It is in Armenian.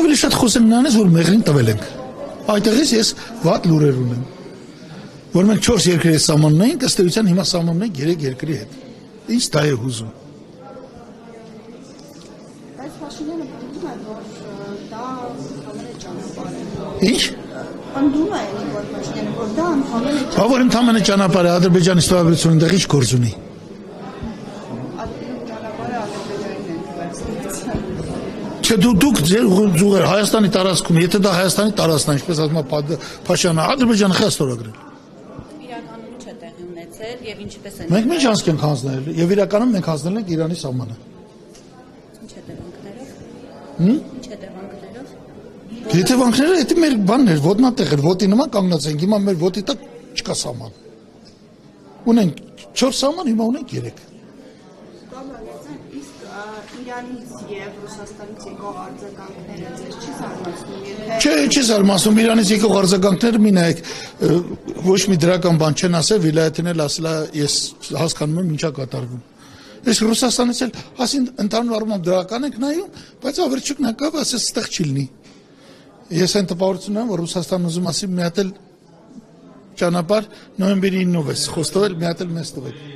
ավելի շատ խոսեմ նրանից, որ մեղրին տվել ենք։ Այդտեղից ես վատ լուրեր ունեմ։ Որ մենք 4 երկրի սահմանն ենք, ըստ էության հիմա սահմանում ենք 3 երկրի հետ։ Ինչ դա է հուզում։ Բայց Փաշինյանը պնդում է, որ դա ընդհանրապես ճանապարհ է։ Ինչ։ Պնդում է Նիկոլ Փաշինյանը, որ դա ընդհանրապես Բա որ ընդհանրապես ճանապարհ է, Ադրբեջանի ստորաբերությունը այնտեղ ինչ գործ ունի։ Չէ, դուք ձեր ուղղեր Հայաստանի տարածքում, եթե դա Հայաստանի տարածքն է, ինչպես ասում է Փաշինյանը, Ադրբեջանը խի ստորագրել։ իրականում չէ տեղի ունեցել եւ ինչպես են։ Մենք ինչ անցք ենք հանձնել եւ իրականում մենք հանձնել ենք Իրանի սահմանը։ Ինչ հետևանքներով։ Ինչ հետևանքներով։ Հետևանքները դա մեր բանն էր, ոտնատեղ էր, ոտի նման կանգնած ենք, հիմա մեր ոտի տակ չկա սահման։ Ունենք 4 սահման, հիմա ունենք 3։ Իրանից եւ Ռուսաստանից եկող արձագանքները ձեզ չի զարմացնում, եթե Չէ, չի զարմացնում, Իրանից եկող արձագանքները մի նայեք, ոչ մի դրական բան չեն ասել, վիլայեթին էլ ասելա, ես հասկանում եմ ինչա կատարվում։ Այս Ռուսաստանից էլ ասին ընդհանուր առմամբ դրական ենք նայում, բայց ավերջուկն ակավ ասես ստեղ չի լինի։ Ես այն տպավորություն ունեմ, որ Ռուսաստանն ուզում ասի մի հատ էլ ճանապարհ նոյեմբերի 9-ով է խոստովել, մի հատ էլ մեզ տվեք։